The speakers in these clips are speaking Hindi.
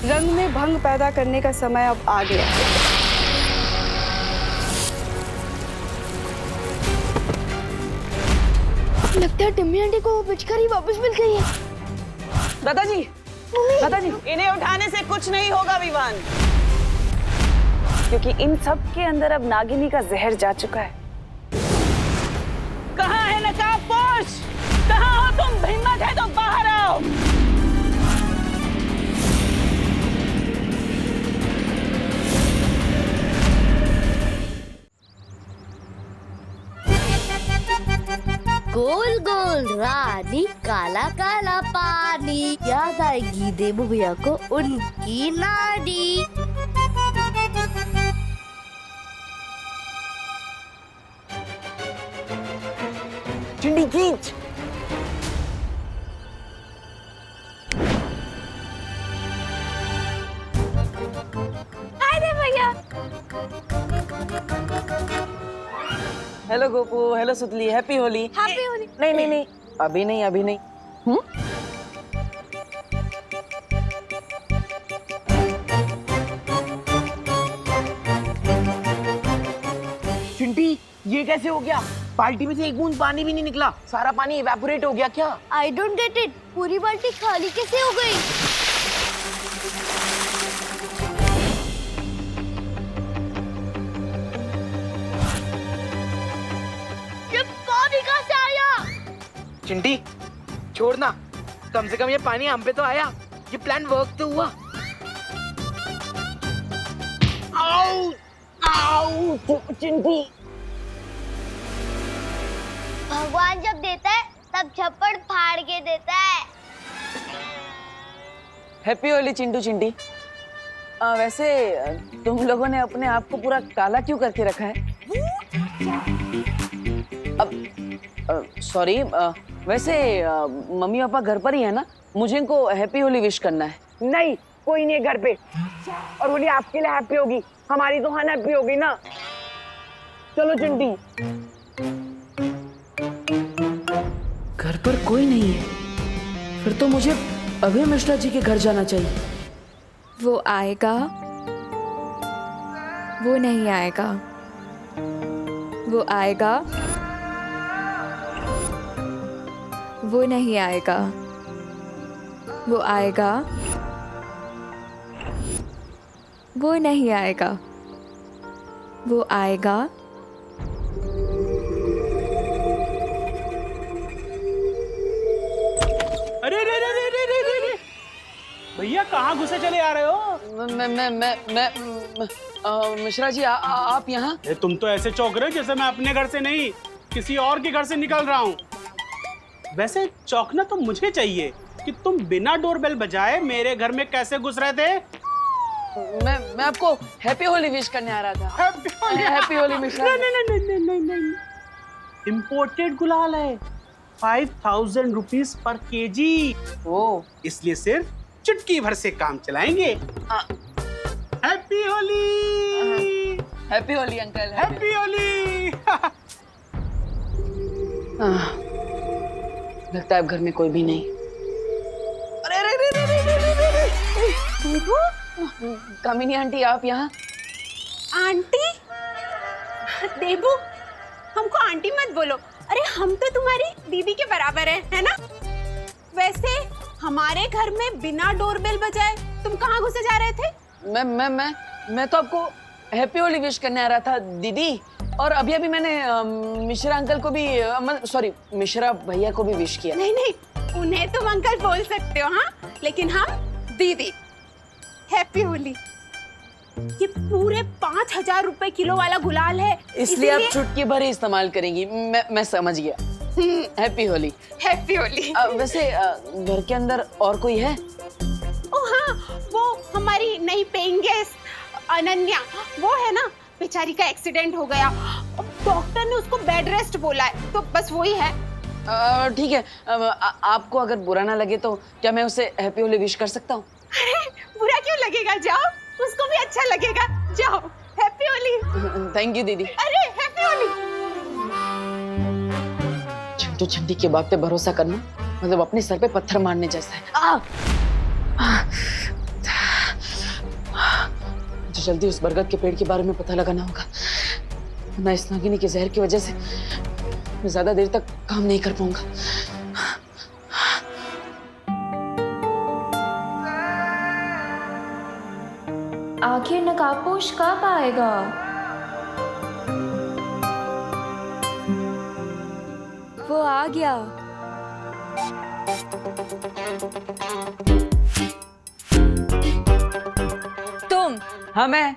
रंग में भंग पैदा करने का समय अब आ गया है। लगता है टिम्मी आंटी को वो पिचकारी वापस मिल गई है। दादाजी, दादाजी, इन्हें उठाने से कुछ नहीं होगा विवान, क्योंकि इन सब के अंदर अब नागिनी का जहर जा चुका है। कहाँ है नकाबपोश? कहाँ हो तुम? हिम्मत है तो बाहर आओ। गोल गोल रानी काला काला पानी, याद आएगी देबू भैया को उनकी नानी। चिंडी खींच। अरे भैया, हेलो गोपू, हेलो सुतली, हैप्पी होली। हैप्पी होली। नहीं नहीं नहीं, अभी नहीं, अभी नहीं। चिंटी, ये कैसे हो गया? बाल्टी में से एक बूंद पानी भी नहीं निकला, सारा पानी इवेपोरेट हो गया क्या? आई डोंट गेट इट, पूरी बाल्टी खाली कैसे हो गई? ये पानी कहाँ से आया? चिंटी, छोड़ना, कम से कम ये पानी हम पे तो आया। ये प्लान वर्क तो हुआ। आओ, आओ, चिंटी। भगवान जब देता है तब छप्पड़ फाड़ के देता है। हैप्पी होली चिंटू चिंटी। वैसे तुम लोगों ने अपने आप को पूरा काला क्यों करके रखा है? अब सॉरी, वैसे मम्मी पापा घर पर ही है ना? मुझे इनको हैप्पी होली विश करना है। नहीं, कोई नहीं है घर पे। और होली आपके लिए हैप्पी होगी, हमारी तो अनहैप्पी होगी ना। चलो चिंटी। घर पर कोई नहीं है, फिर तो मुझे अभी मिश्रा जी के घर जाना चाहिए। वो आएगा, वो नहीं आएगा, वो आएगा, वो नहीं आएगा, वो आएगा, वो नहीं आएगा, वो आएगा। अरे रे रे रे रे रे रे भैया, कहाँ घुसे चले आ रहे हो? मैं मिश्रा जी, आप यहाँ? तुम तो ऐसे चौंक रहे हो जैसे मैं अपने घर से नहीं किसी और के घर से निकल रहा हूँ। वैसे चौंकना तो मुझे चाहिए कि तुम बिना डोरबेल बजाए मेरे घर में कैसे घुस रहे थे। मैं आपको हैप्पी होली विश करने आ रहा था। हैप्पी होली मिश्रा। नहीं, इम्पोर्टेड गुलाल है, 5000 रुपीज पर केजी। ओ, इसलिए सिर्फ चुटकी भर से काम चलाएंगे। Happy Holi. Happy Holi uncle. Happy Holi. लगता है अब घर में कोई भी नहीं। अरे अरे अरे अरे अरे अरे, कामिनी आंटी, आप यहाँ? आंटी? देबू, हमको आंटी मत बोलो। अरे हम तो तुम्हारी दीदी के बराबर है ना? वैसे हमारे घर में बिना डोरबेल बजाए तुम कहाँ घुसे जा रहे थे? मैं तो आपको हैप्पी होली विश करने आ रहा था दीदी। और अभी अभी मैंने मिश्रा अंकल को भी, सॉरी, मिश्रा भैया को भी विश किया। नहीं नहीं, उन्हें तुम अंकल बोल सकते हो, हाँ, लेकिन हम दीदी। हैप्पी होली। ये पूरे 5000 रुपए किलो वाला गुलाल है, इसलिए आप चुटकी भर ही इस्तेमाल करेंगी। मैं समझ गया। हैप्पी होली। हैप्पी होली। वैसे घर के अंदर और कोई है? ओ हाँ, वो हमारी नई पेइंग गेस्ट अनन्या, वो है ना, बेचारी का एक्सीडेंट हो गया, डॉक्टर ने उसको बेड रेस्ट बोला है, तो बस वही है। ठीक है, आपको अगर बुरा ना लगे तो क्या मैं उसे हैप्पी होली विश कर सकता हूँ? अरे बुरा क्यों लगेगा, जाओ, उसको भी अच्छा लगेगा, जाओ। हैप्पी होली। थैंक यू दीदी। अरे हैप्पी होली। चिंटू चिंटी की बात पे भरोसा करना मतलब अपने सर पे पत्थर मारने जैसा है। मुझे जल्दी उस बरगद के पेड़ के बारे में पता लगाना होगा, वरना इस नागिनी के जहर की वजह से मैं ज्यादा देर तक काम नहीं कर पाऊंगा। आखिर नकाबपोश कब आएगा? वो आ गया। तुम? हाँ मैं।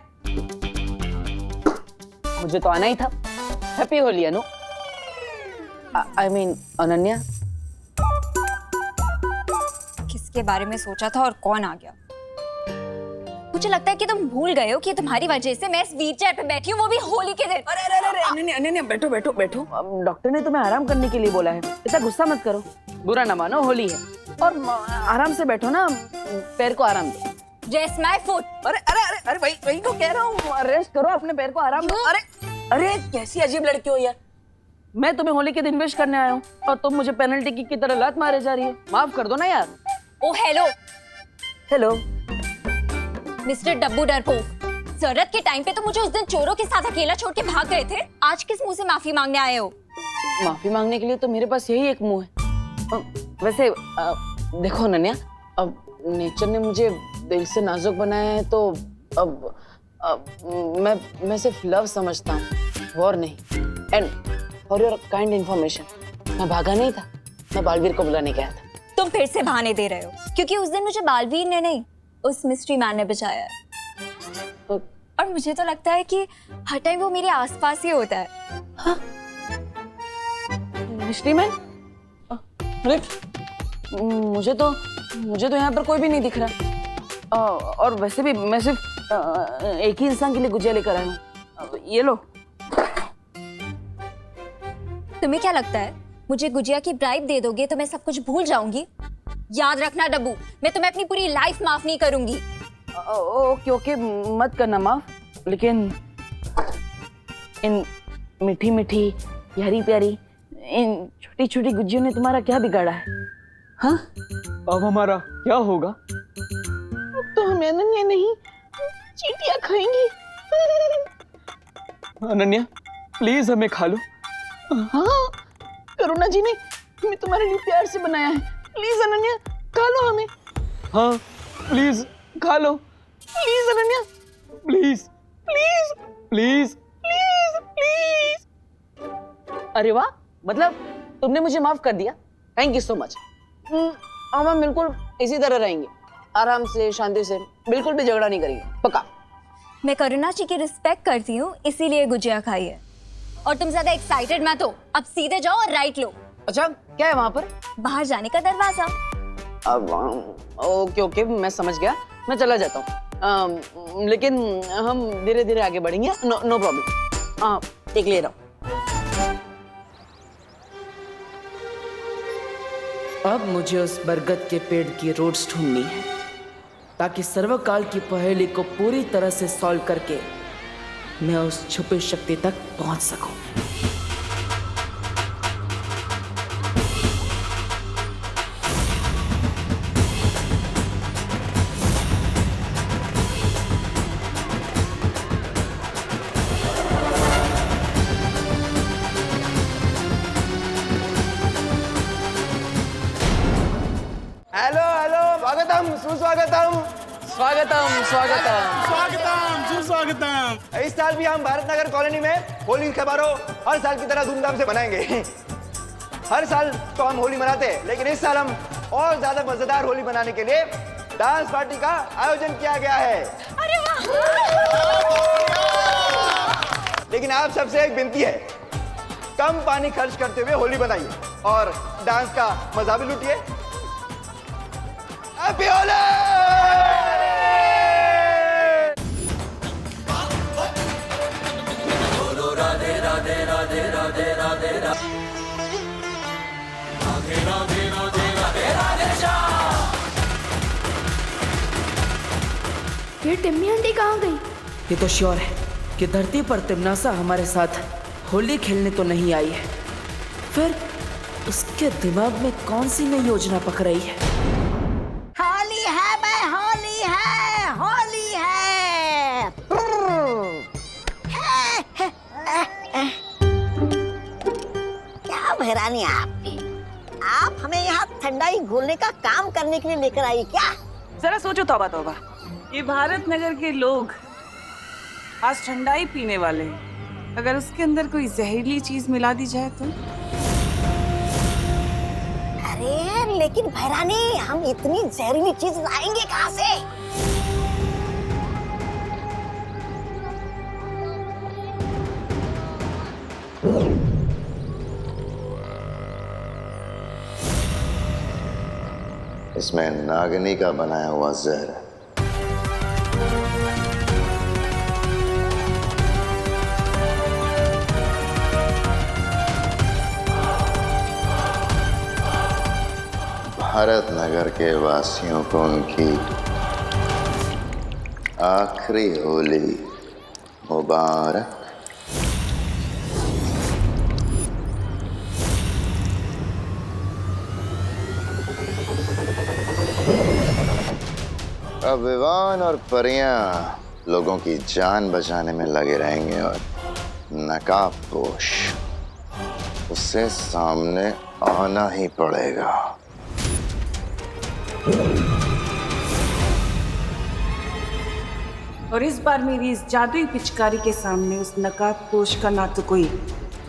मुझे तो आना ही था। Happy Holi Anu. I mean Ananya. किसके बारे में सोचा था और कौन आ गया? मुझे लगता है कि तुम भूल गए हो कि तुम्हारी वजह से मैं इस व्हीलचेयर पे बैठी हूँ, वो भी होली के दिन। अरे अरे अरे अनन्या अनन्या बैठो बैठो बैठो। डॉक्टर ने तुम्हें आराम करने के लिए बोला है, ऐसा गुस्सा मत करो। बुरा ना मानो, होली है और आराम से बैठो ना, पैर को आराम दो। Rest my foot। अरे अरे अरे अरे वही तो कह रहा हूँ, रेस्ट करो, अपने पैर को आराम दो। अरे अरे कैसी अजीब लड़की हो यार। मैं तुम्हें होली के दिन विश करने आया हूँ और तुम मुझे पेनल्टी किक की तरह लात मारे जा रही हो। माफ कर दो ना यार। ओ हेलो हेलो मिस्टर डब्बू डरपोक, जरूरत के टाइम पे तो मुझे उस दिन चोरों के साथ अकेला छोड़ के भाग गए थे। आज किस मुंह से माफी मांगने आए हो? माफी मांगने के लिए तो मेरे पास यही एक मुंह है। वैसे देखो अनन्या, अब नेचर ने मुझे दिल से नाजुक बनाया है तो अब मैं सिर्फ लव समझता हूँ, वॉर नहीं। And for your kind information, मैं भागा नहीं था, मैं बालवीर को बुलाने गया था। तुम फिर से बहाने दे रहे हो, क्योंकि उस दिन मुझे बालवीर ने नहीं, उस मिस्ट्री मैन ने बचाया है। और मुझे तो लगता है कि हर टाइम वो मेरे आसपास ही होता है। हाँ? Mystery man? अरे मुझे तो यहाँ पर कोई भी नहीं दिख रहा। और वैसे भी मैं सिर्फ एक ही इंसान के लिए गुजिया लेकर आया हूँ। ये लो। तुम्हें क्या लगता है मुझे गुजिया की ब्राइब दे दोगे तो मैं सब कुछ भूल जाऊंगी? याद रखना डब्बू, मैं तुम्हें अपनी पूरी लाइफ माफ नहीं करूंगी। ओके ओके, मत करना माफ, लेकिन इन मीठी मीठी प्यारी प्यारी इन छोटी छोटी गुजियों ने तुम्हारा क्या बिगाड़ा है? हाँ? अब हमारा क्या होगा? अब तो हम अनन्या नहीं चींटियां खाएंगी। अनन्या प्लीज हमें खा लो। हाँ, करुणा जी ने हमें तुम्हारे लिए प्यार से बनाया है। प्लीज अनन्या खा लो हमें। हाँ प्लीज खा लो। Please Ananya, please please please please please. अरे वाह, मतलब तुमने मुझे माफ कर दिया। Thank you so much. हम बिल्कुल इसी तरह रहेंगे, आराम से, शांति से, बिल्कुल भी झगड़ा नहीं करेंगे, पक्का। मैं करुणा जी की रिस्पेक्ट करती हूँ, इसीलिए गुजिया खाई है। और तुम ज्यादा एक्साइटेड मत हो, अब सीधे जाओ और राइट लो। अच्छा, क्या है वहाँ पर? बाहर जाने का दरवाजा। अब ओके ओके, मैं समझ गया, मैं चला जाता हूँ। लेकिन हम धीरे धीरे आगे बढ़ेंगे। No problem. टेक ले रहा हूँ। अब मुझे उस बरगद के पेड़ की रूट्स ढूंढनी है, ताकि सर्वकाल की पहेली को पूरी तरह से सॉल्व करके मैं उस छुपी शक्ति तक पहुंच सकूं। हेलो हेलो, स्वागतम सुस्वागतम। स्वागतम स्वागतम स्वागतम सुस्वागतम। इस साल भी हम भारत नगर कॉलोनी में होली का समारोह हर साल की तरह धूमधाम से मनाएंगे। हर साल तो हम होली मनाते हैं, लेकिन इस साल हम और ज्यादा मजेदार होली मनाने के लिए डांस पार्टी का आयोजन किया गया है। अरे वाह! लेकिन आप सबसे एक विनती है, कम पानी खर्च करते हुए होली बनाइए और डांस का मजा भी लूटिए। हैप्पी होली! राधे राधे राधे राधे राधे राधे राधे राधे राधे राधे ये टिम्मी आंटी कहाँ गई? ये तो श्योर है कि धरती पर तिमनासा हमारे साथ होली खेलने तो नहीं आई है। फिर उसके दिमाग में कौन सी नई योजना पक रही है? होली है भाई, होली है, होली है। परेशानी है आपकी? आप हमें यहाँ ठंडाई घोलने का काम करने के लिए लेकर आई क्या? जरा सोचो तौबा तौबा, ये भारत नगर के लोग आज ठंडाई पीने वाले हैं। अगर उसके अंदर कोई जहरीली चीज मिला दी जाए तो? अरे लेकिन भैरानी, हम इतनी जहरीली चीज लाएंगे कहाँ से? इसमें नागिनी का बनाया हुआ जहर है। भारत नगर के वासियों को उनकी आखिरी होली मुबारक। अब विवान और परियां लोगों की जान बचाने में लगे रहेंगे और नकाबपोश उससे सामने आना ही पड़ेगा। और इस बार मेरी इस जादुई पिचकारी के सामने उस नकाबपोश का ना तो कोई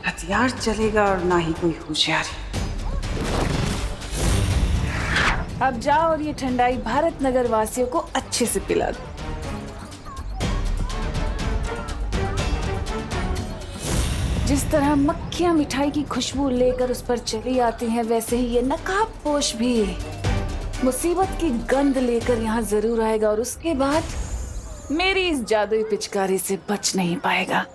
हथियार चलेगा और ना ही कोई होशियारी। अब जाओ और ये ठंडाई भारत नगर वासियों को अच्छे से पिला दो। जिस तरह मक्खियां मिठाई की खुशबू लेकर उस पर चली आती हैं, वैसे ही ये नकाबपोश भी मुसीबत की गंध लेकर यहाँ जरूर आएगा और उसके बाद मेरी इस जादुई पिचकारी से बच नहीं पाएगा।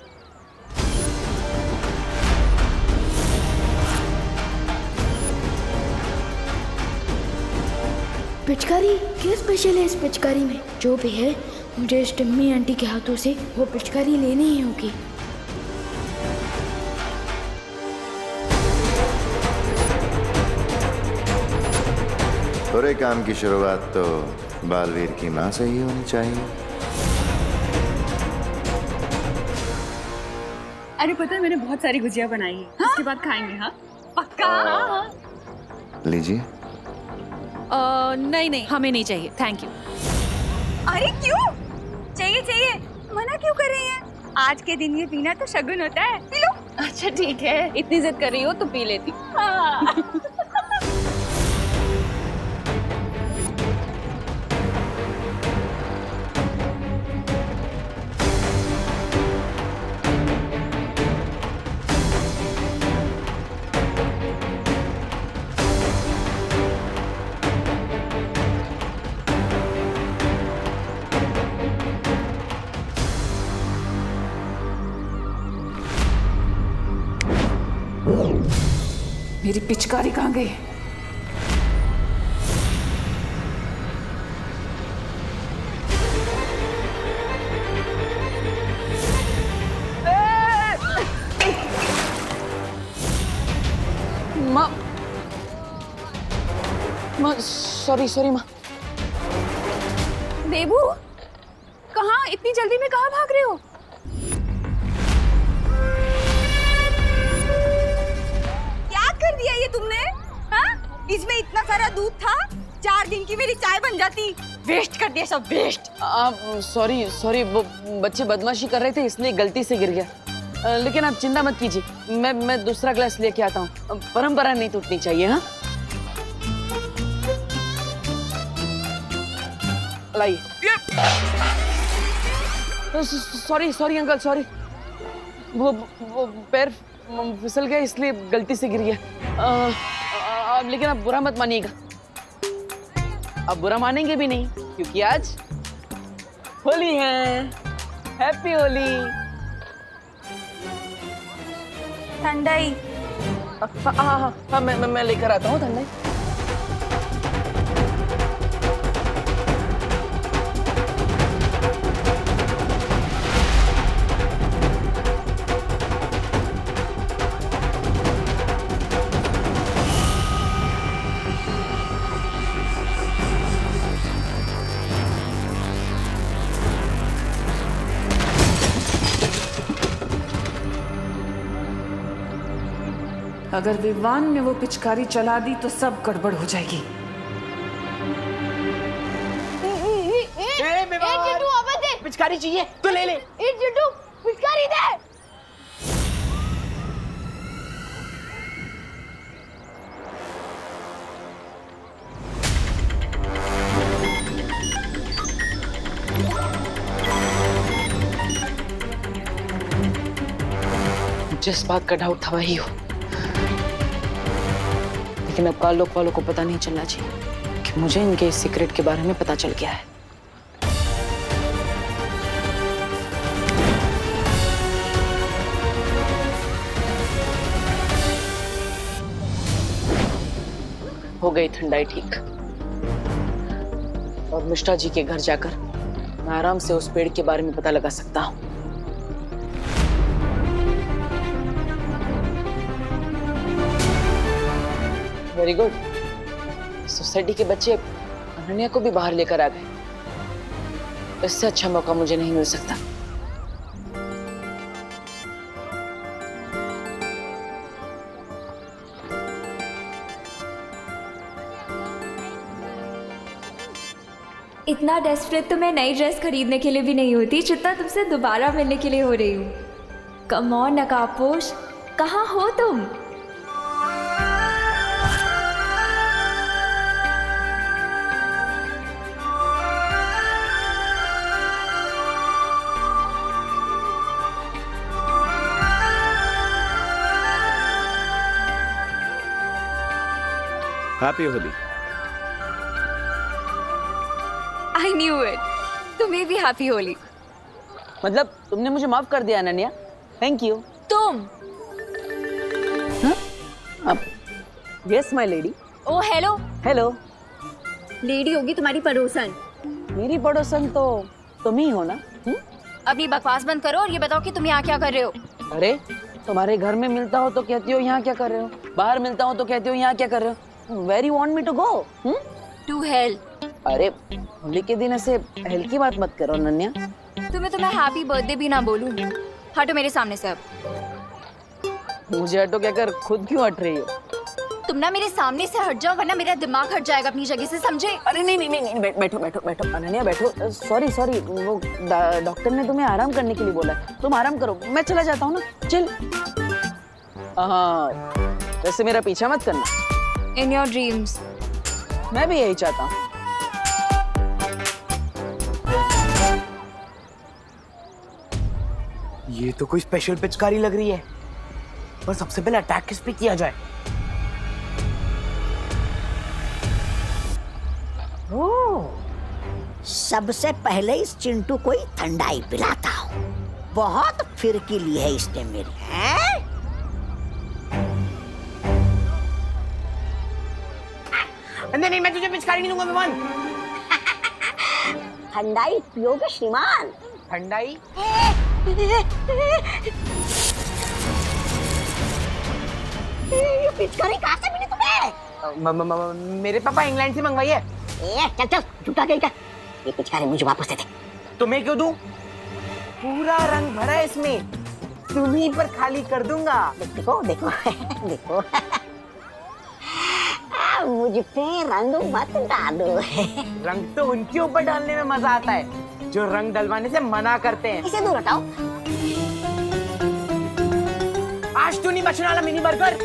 पिचकारी क्या स्पेशल है इस पिचकारी में? जो भी है, मुझे इस टिम्मी आंटी के हाथों से वो पिचकारी लेनी ही होगी। बुरे काम की शुरुआत तो बालवीर की माँ से ही होनी चाहिए। अरे पता है, मैंने बहुत सारी गुजिया बनाई है। हाँ? इसके बाद खाएंगे। हाँ पक्का। लीजिए। नहीं हमें नहीं चाहिए, थैंक यू। अरे क्यों चाहिए? मना क्यों कर रही हैं? आज के दिन ये पीना तो शगुन होता है, पी लो। अच्छा ठीक है, इतनी जिद कर रही हो तो पी लेती। हाँ। मेरी पिचकारी कहाँ गई? माँ सॉरी माँ। देबू, कहाँ? इतनी जल्दी में कहाँ भाग रहे हो? कर दिया ये तुमने? हाँ? इसमें इतना सारा दूध था, 4 दिन की मेरी चाय बन जाती। वेस्ट कर दिया सब, वेस्ट। सॉरी वो बच्चे बदमाशी कर रहे थे इसलिए गलती से गिर गया। लेकिन आप चिंता मत कीजिए, मैं दूसरा ग्लास लेके आता हूँ। परंपरा नहीं टूटनी चाहिए। हाँ लाइए। Sorry uncle, sorry. वो पैर फिसल गया इसलिए गलती से गिर गया। लेकिन आप बुरा मत मानिएगा। अब बुरा मानेंगे भी नहीं क्योंकि आज होली है। हैप्पी होली। ठंडाई। हाँ मैं लेकर आता हूँ ठंडाई। अगर विवान ने वो पिचकारी चला दी तो सब गड़बड़ हो जाएगी। पिचकारी चाहिए तो ले ले। पिचकारी दे। जिस बात का डाउट था वही हो, लेकिन अब कालोक वालों को पता नहीं चलना चाहिए कि मुझे इनके इस सीक्रेट के बारे में पता चल गया है। हो गई ठंडाई ठीक, और मिश्रा जी के घर जाकर मैं आराम से उस पेड़ के बारे में पता लगा सकता हूँ। Very good. सोसाइटी के बच्चे अनन्या को भी बाहर लेकर आ गए। इससे अच्छा मौका मुझे नहीं मिल सकता। इतना डेस्परेट तो मैं नई ड्रेस खरीदने के लिए भी नहीं होती जितना तुमसे दोबारा मिलने के लिए हो रही हूँ। कम ऑन नकाबपोश, कहाँ हो तुम? Happy Holi. I knew it, तुम्हें भी हैप्पी होली। मतलब तुमने मुझे माफ कर दिया अनन्या, थैंक यू। तुम? Yes my lady. Oh hello. Hello. Lady होगी तुम्हारी पड़ोसन। मेरी पड़ोसन तो तुम ही हो ना? अपनी बकवास बंद करो और ये बताओ कि तुम यहाँ क्या कर रहे हो? अरे तुम्हारे घर में मिलता हो तो कहती हो यहाँ क्या कर रहे हो, बाहर मिलता हो तो कहती हो यहाँ क्या कर रहे हो। Where you want me to go? To hell. अरे होली के दिन ऐसे हेल की बात मत करो अनन्या। तुम्हें हैप्पी बर्थडे भी ना बोलूं। हटो मेरे सामने से अब। मुझे हटो क्या कर, खुद क्यों हट रही हो? तुम ना मेरे सामने से हट जाओ वरना मेरा दिमाग हट जाएगा अपनी जगह से, समझे? अरे नहीं, बैठो बैठो बैठो अनन्या बैठो। सॉरी वो डॉक्टर ने तुम्हें आराम करने के लिए बोला है, तुम आराम करो, मैं चला जाता हूँ ना। चल। हाँ वैसे मेरा पीछा मत करना। In your dreams. मैं भी यही चाहता हूँ। ये तो कोई स्पेशल पिचकारी लग रही है, पर सबसे पहले अटैक किस पे किया जाए? सबसे पहले इस चिंटू को ही ठंडाई पिलाता हूँ। बहुत फिरकी ली है इसने मेरी। हैं? नहीं, मैं तुझे पिचकारी नहीं दूंगा विमान। ठंडाई पियोगे श्रीमान? ठंडाई? ये पिचकारी कहाँ से मिली तुम्हें? मेरे पापा इंग्लैंड से मंगवाई है। चल झूठा कहीं का। ये पिचकारी मुझे वापस दे दे। तुम्हें क्यों दूं? पूरा रंग भरा है इसमें, तुम्हीं पर खाली कर दूंगा। देखो देखो देखो। मुझ पे रंग मत डालो। रंग तो उनके ऊपर डालने में मजा आता है जो रंग डलवाने से मना करते हैं। इसे दूर हटाओ। आज तो नहीं बचने वाला मिनी बर्गर।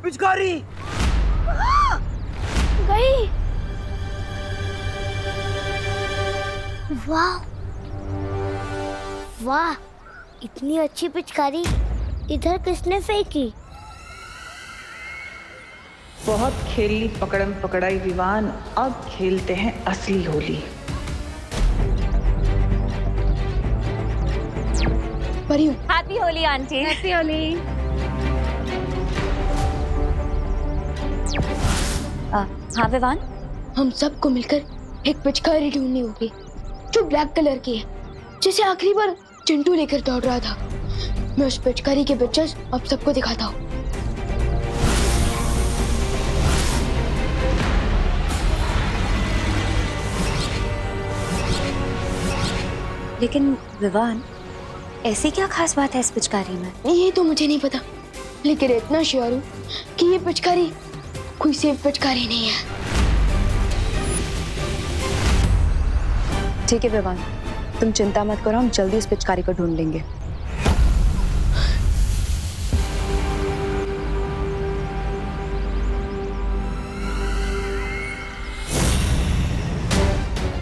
पिचकारी गई। वाह वाह, इतनी अच्छी पिचकारी इधर किसने फेंकी? बहुत खेली पकड़म पकड़ाई विवान, अब खेलते हैं असली Holi. Happy Holi aunty. Happy Holi. हाँ विवान, हम सबको मिलकर एक पिचकारी ढूंढनी होगी जो ब्लैक कलर की है, जिसे आखिरी बार चिंटू लेकर दौड़ रहा था। मैं उस पिचकारी के पिक्चर्स अब सबको दिखाता हूँ। लेकिन विवान, ऐसी क्या खास बात है इस पिचकारी में? ये तो मुझे नहीं पता, लेकिन इतना श्योर हूँ कि ये पिचकारी कोई सेफ पिचकारी नहीं है। ठीक है विवान, तुम चिंता मत करो, हम जल्दी उस पिचकारी को ढूंढ लेंगे।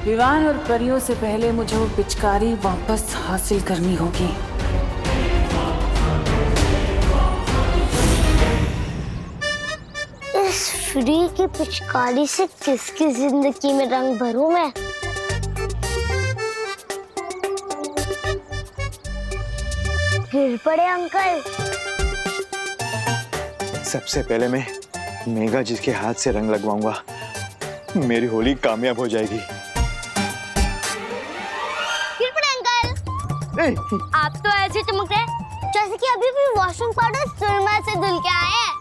विवान और परियों से पहले मुझे वो पिचकारी वापस हासिल करनी होगी। इस फ्री की पिचकारी से किसकी जिंदगी में रंग भरूं मैं? गिर पड़े अंकल। सबसे पहले मैं मेघा जी के हाथ से रंग लगवाऊंगा, मेरी होली कामयाब हो जाएगी। गिर पड़े अंकल। आप तो ऐसे चमक रहे हैं जैसे कि अभी भी वॉशिंग पाउडर सुरमा से धुल के आए हैं।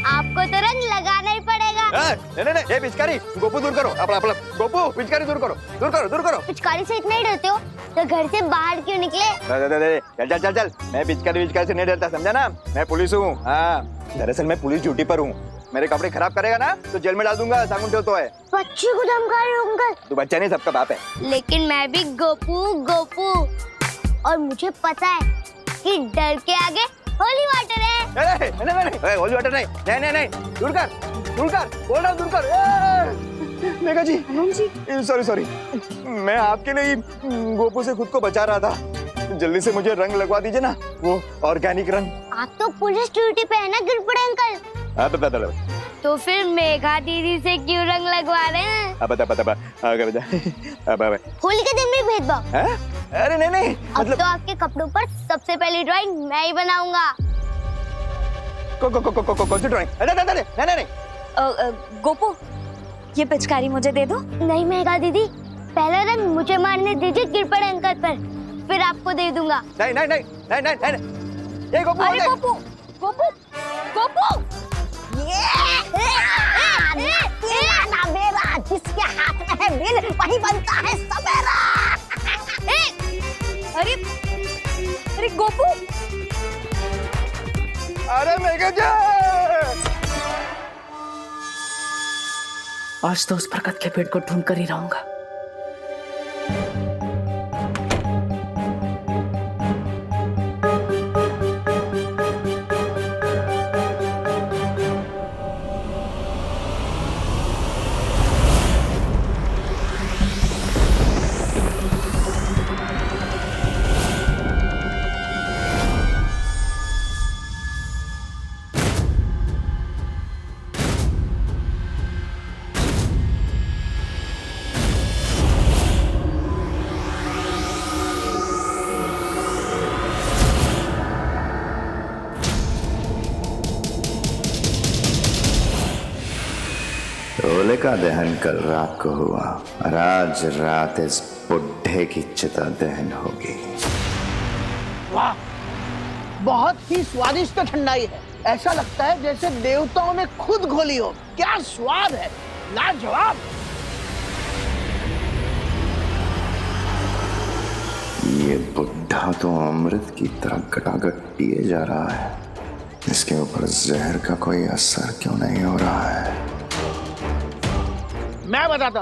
आपको तो रंग लगाना ही पड़ेगा। नहीं, ये पिचकारी गोपू दूर करो, अपना गोपू पिचकारी दूर करो। पिचकारी से इतना ही डरते हो तो घर से बाहर क्यों निकले? चल, मैं पिचकारी से नहीं डरता, समझा ना? मैं पुलिस हूँ। हाँ, दरअसल मैं पुलिस ड्यूटी पर हूँ। मेरे कपड़े खराब करेगा ना तो जेल में डाल दूंगा, साबुन तो है। बच्चे को धमका रहे हो अंकल? तू बच्चा नहीं, सबका बाप है। लेकिन मैं भी गोपू और मुझे पता है कि डर के आगे होली वाटर है। नहीं, होली वाटर नहीं, दूर कर, बोल रहा हूँ दूर कर। मेघा जी, सॉरी, मैं आपके लिए गोपू से खुद को बचा रहा था। जल्दी से मुझे रंग लगवा दीजिए ना, वो ऑर्गेनिक रंग। आप तो पुलिस ड्यूटी पे है ना गिर पड़े अंकल? तो फिर मेघा दीदी से क्यों रंग लगवा रहे हैं? होली के दिन भी भेदभाव? अरे नहीं, अब तो आपके कपड़ों पर सबसे पहली ड्राइंग मैं ही बनाऊंगा। कौन सी ड्राइंग? नहीं। गोपू, ये पिचकारी मुझे दे दो। नहीं मेघा दीदी, पहला रंग मुझे मारने दीजिए गिर पड़े अंकल पर, फिर आपको दे दूंगा। नहीं। ये गोपू, मेरा जिसके हाथ में है बिल वही बनता है सवेरा। अरे गोपू, अरे मेघा जी, आज तो उस बरकत के पेड़ को ढूंढ कर ही रहूंगा। होलिका दहन कल रात को हुआ और आज रात इस बुढ़े की चिता दहन होगी। वाह, बहुत ही स्वादिष्ट ठंडाई है। ऐसा लगता है जैसे देवताओं ने खुद घोली हो। क्या स्वाद है, लाजवाब। ये बुढ़ा तो अमृत की तरह गटागट पिए जा रहा है, इसके ऊपर जहर का कोई असर क्यों नहीं हो रहा है? मैं बताता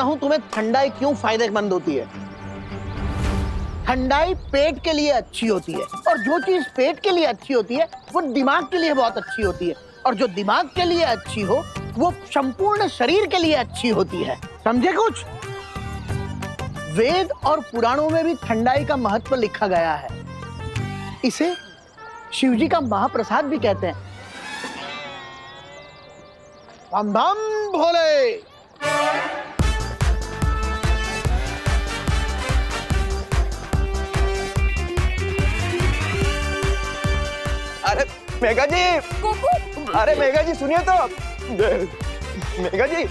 हूं तुम्हें ठंडाई क्यों फायदेमंद होती है। ठंडाई पेट के लिए अच्छी होती है, और जो चीज पेट के लिए अच्छी होती है वो दिमाग के लिए बहुत अच्छी होती है, और जो दिमाग के लिए अच्छी हो वो संपूर्ण शरीर के लिए अच्छी होती है। समझे कुछ? वेद और पुराणों में भी ठंडाई का महत्व लिखा गया है। इसे शिवजी का महाप्रसाद भी कहते हैं। बम बम भोले। अरे मेघा जी, अरे मेघा जी सुनिए तो। मेघा जी,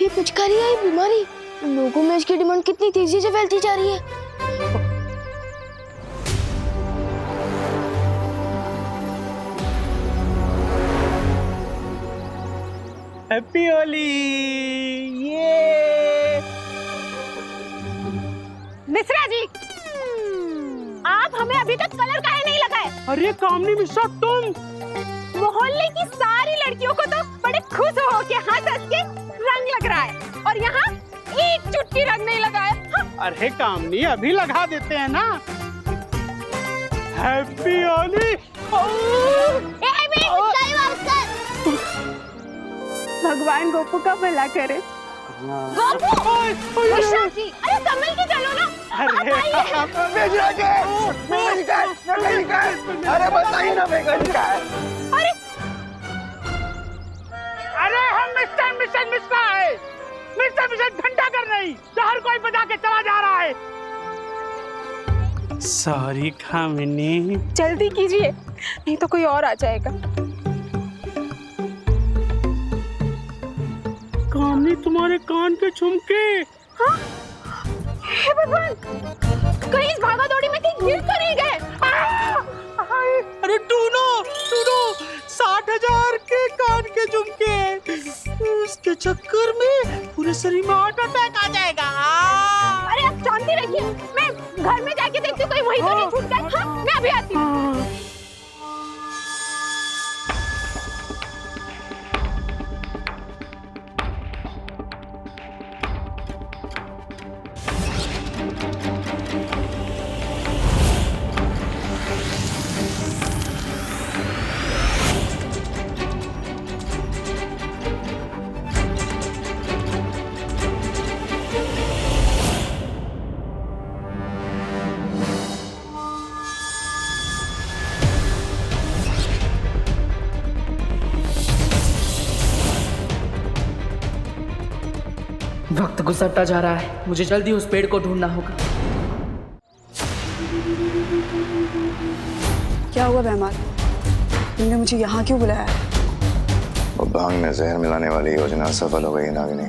ये पिचकारी आई बीमारी, लोगों में इसकी डिमांड कितनी तेजी से फैलती जा रही है। हैप्पी होली। ये मिश्रा जी, आप हमें अभी तक कलर काहे नहीं लगाए? अरे कामनी मिश्रा तुम, मोहल्ले की सारी लड़कियों को तो बड़े खुश हो के हंस हंस के रंग लग रहा है और यहाँ एक चुटकी रंग नहीं लगाए। हाँ। अरे कामनी अभी लगा देते हैं ना। हैप्पी होली। भगवान गोपू का भला करे। गोपू, मिश्रा जी, अरे संभल के चलो ना। अरे बताइए ना बेगन का है। अरे हम मिस्टर मिशन मिश्रा है। मिस्टर मिशन घंटा कर नहीं, तो हर कोई बजा के चला जा रहा है। सॉरी कामिनी। जल्दी कीजिए, नहीं तो कोई और आ जाएगा। कामनी तुम्हारे कान के झुमके। हाँ? हे भगवान, कहीं इस भागा दौड़ी में कहीं गिर तो नहीं गए? अरे टूनो 60,000 के कान के झुमके, उसके चक्कर में पूरे शरीर में हार्ट अटैक आ जाएगा। अरे आप शांति रखिए, मैं घर में जाके देखती हूँ, कोई वही तो नहीं छूट गए। हाँ, मैं अभी आती हूँ। वक्त गुजरता जा रहा है, मुझे जल्दी उस पेड़ को ढूंढना होगा। क्या हुआ बेहमान, तुमने मुझे यहाँ क्यों बुलाया? वो भांग में जहर मिलाने वाली योजना सफल हो गई नागिनी।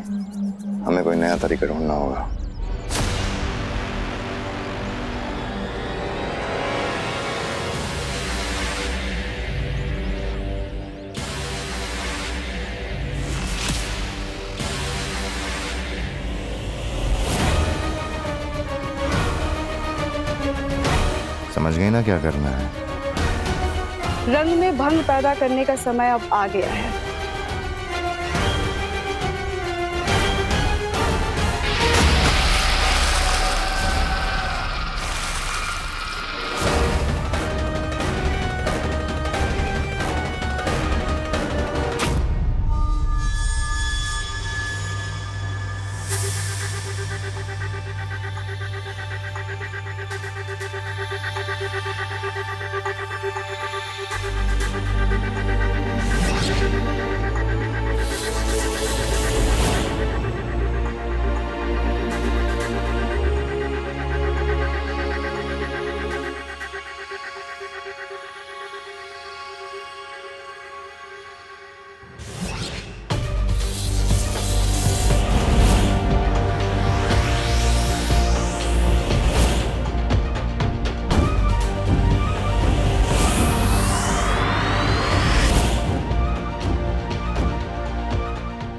हमें कोई नया तरीका ढूंढना होगा। समझ गई ना क्या करना है? रंग में भंग पैदा करने का समय अब आ गया है।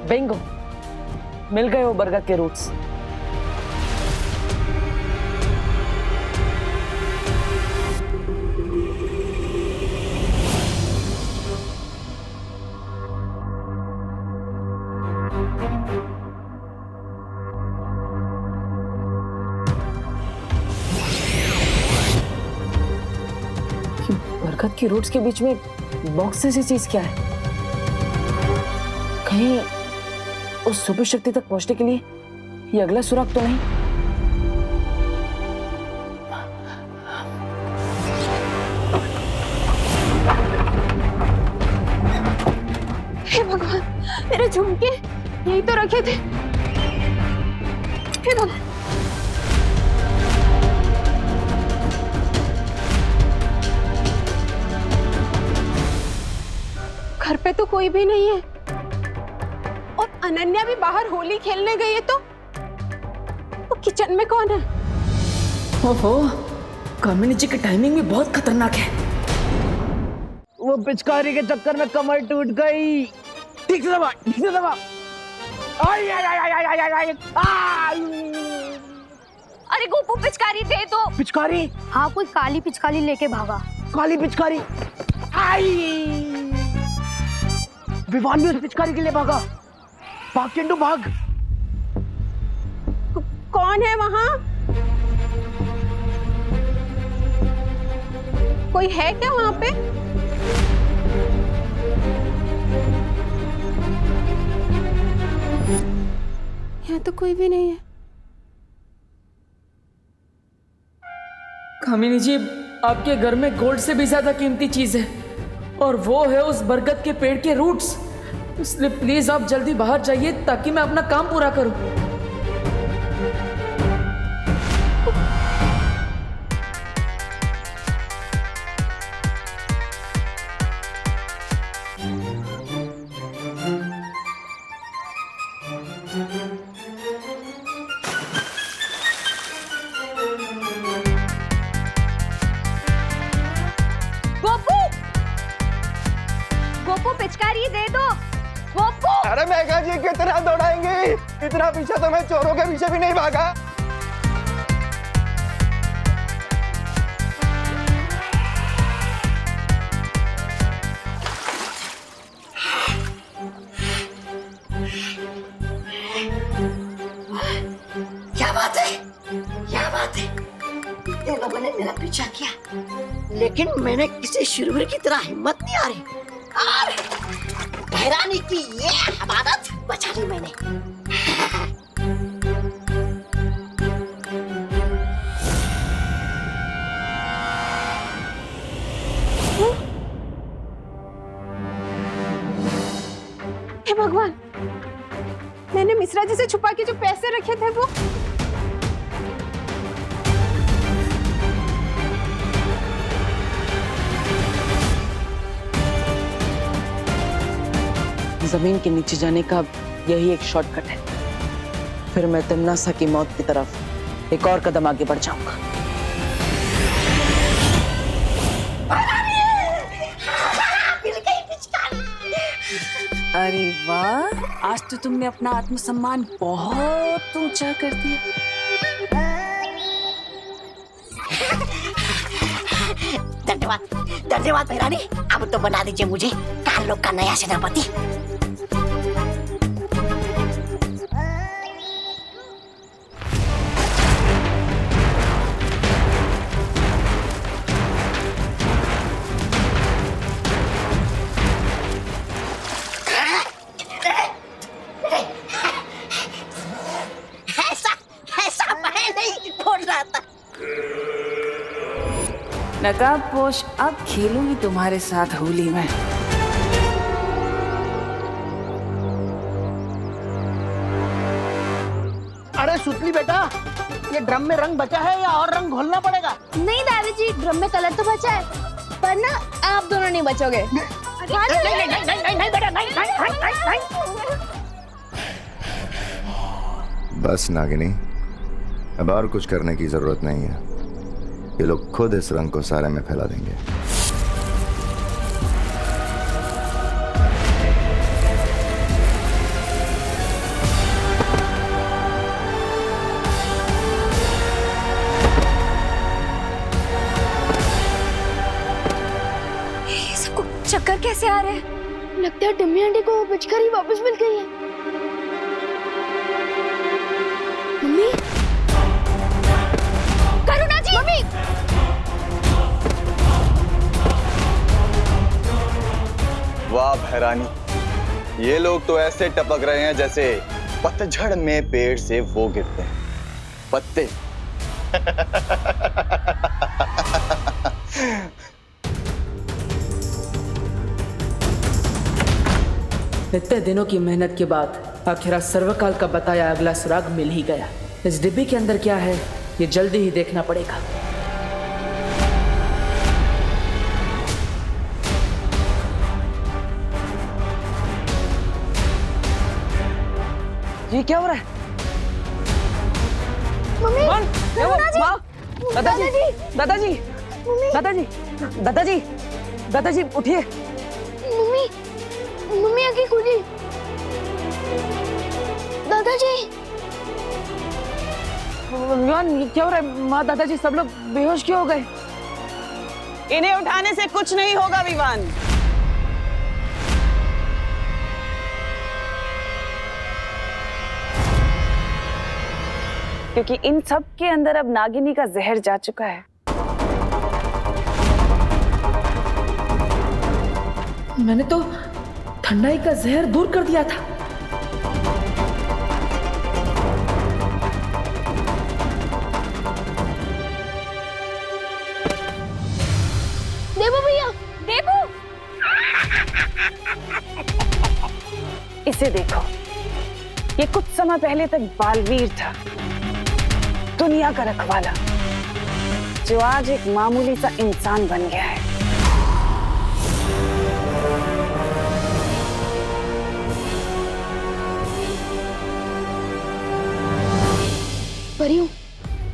बिंगो, मिल गए वो बरगद के रूट्स। बरगद के रूट्स के बीच में बॉक्स जैसी चीज क्या है? कहीं उस सुपर शक्ति तक पहुंचने के लिए ये अगला सुराग तो नहीं? हे भगवान, मेरे झुमके यही तो रखे थे। हे भगवान, घर पे तो कोई भी नहीं है और अनन्या भी बाहर होली खेलने गई है, तो किचन में कौन है? ओहो, कामिनी जी की टाइमिंग भी बहुत खतरनाक है। वो पिचकारी के चक्कर में कमर टूट गई। ठीक से दबा, ठीक से दबा। आई आई आई आई आई आई आई आई। अरे गोपू पिचकारी दे दो। पिचकारी? हाँ, कोई काली पिचकारी लेके भागा। काली पिचकारी? आई। विवान भी उस पिचकारी के लिए भागा। भाग चिंटू भाग। कौन है वहाँ? कोई है क्या वहाँ पे? यहाँ तो कोई भी नहीं है। कामिनी जी, आपके घर में गोल्ड से भी ज्यादा कीमती चीज है और वो है उस बरगद के पेड़ के रूट्स। इसलिए प्लीज आप जल्दी बाहर जाइए ताकि मैं अपना काम पूरा करूं। गोपू पिचकारी दे दो। गोपू। अरे मेघा जी कितना दौड़ाएंगे, इतना पीछे तो मैं चोरों के पीछे भी नहीं भागा। क्या बात है, क्या बात है। ये लोगों ने मेरा पीछा किया, लेकिन मैंने किसी शुरवीर की तरह हिम्मत नहीं आ रही। और भैरानी की ये हमारत बचा ली मैंने। हे भगवान, मैंने मिश्रा जी से छुपा के जो पैसे रखे थे वो। जमीन के नीचे जाने का यही एक शॉर्टकट है, फिर मैं तिमनासा की मौत की तरफ एक और कदम आगे बढ़ जाऊंगा। अरे वाह, आज तो तुमने अपना आत्मसम्मान बहुत ऊंचा कर दिया। धन्यवाद, धन्यवाद भैरानी। अब तो बना दीजिए मुझे काल लोग का नया सेनापति। ऐसा मैं नहीं बोल रहा था। नकाबपोश, अब खेलूंगी तुम्हारे साथ होली में। अरे सुतली बेटा, ये ड्रम में रंग बचा है या और रंग घोलना पड़ेगा? नहीं दादाजी, ड्रम में कलर तो बचा है, पर ना आप दोनों नहीं बचोगे। नहीं बेटा, नहीं। बस नागिनी, अब और कुछ करने की जरूरत नहीं है। ये लोग खुद इस रंग को सारे में फैला देंगे। ये सबको चक्कर कैसे आ रहे हैं? लगता है टम्मी आंटी को वो पिचकारी वापस मिल गई है। मम्मी, करुणा जी, मम्मी। वाह भैरानी, ये लोग तो ऐसे टपक रहे हैं जैसे पतझड़ में पेड़ से वो गिरते हैं पत्ते। इतने दिनों की मेहनत के बाद आखिर सर्वकाल का बताया अगला सुराग मिल ही गया। इस डिब्बी के अंदर क्या है ये जल्दी ही देखना पड़ेगा। ये क्या हो रहा है? मम्मी, दादाजी, दादाजी, दादाजी, दादाजी, दादाजी उठिए। मम्मी, मम्मी आंखें खुली। विवान ये क्या हो रहा है? माँ दादाजी सब लोग बेहोश क्यों हो गए? इन्हें उठाने से कुछ नहीं होगा विवान। क्योंकि इन सब के अंदर अब नागिनी का जहर जा चुका है। मैंने तो ठंडाई का जहर दूर कर दिया था। देबू भैया, देबू, इसे देखो, ये कुछ समय पहले तक बालवीर था, दुनिया का रखवाला, जो आज एक मामूली सा इंसान बन गया है। परियों,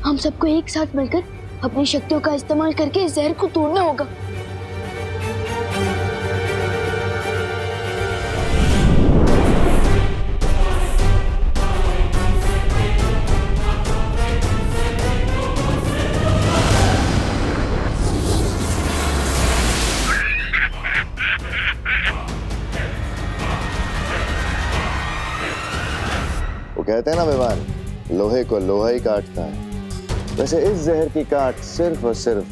हम सबको एक साथ मिलकर अपनी शक्तियों का इस्तेमाल करके इस जहर को तोड़ना होगा। वो कहते हैं ना विवान, लोहे को लोहा ही काटता है। वैसे इस जहर की काट सिर्फ और सिर्फ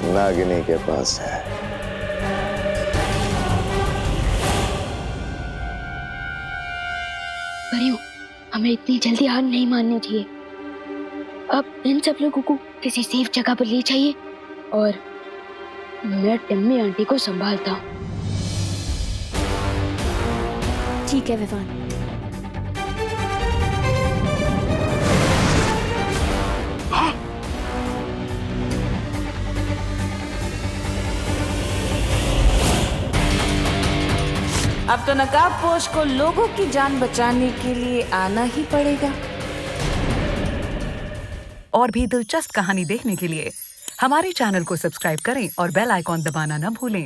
नागिनी के पास है। परियों, हमें इतनी जल्दी हार नहीं माननी चाहिए। अब इन सब लोगों को किसी सेफ जगह पर ले जाइए और मैं टिम्मी आंटी को संभालता हूँ। ठीक है विवान। अब तो नकाबपोश को लोगों की जान बचाने के लिए आना ही पड़ेगा। और भी दिलचस्प कहानी देखने के लिए हमारे चैनल को सब्सक्राइब करें और बेल आइकॉन दबाना न भूलें।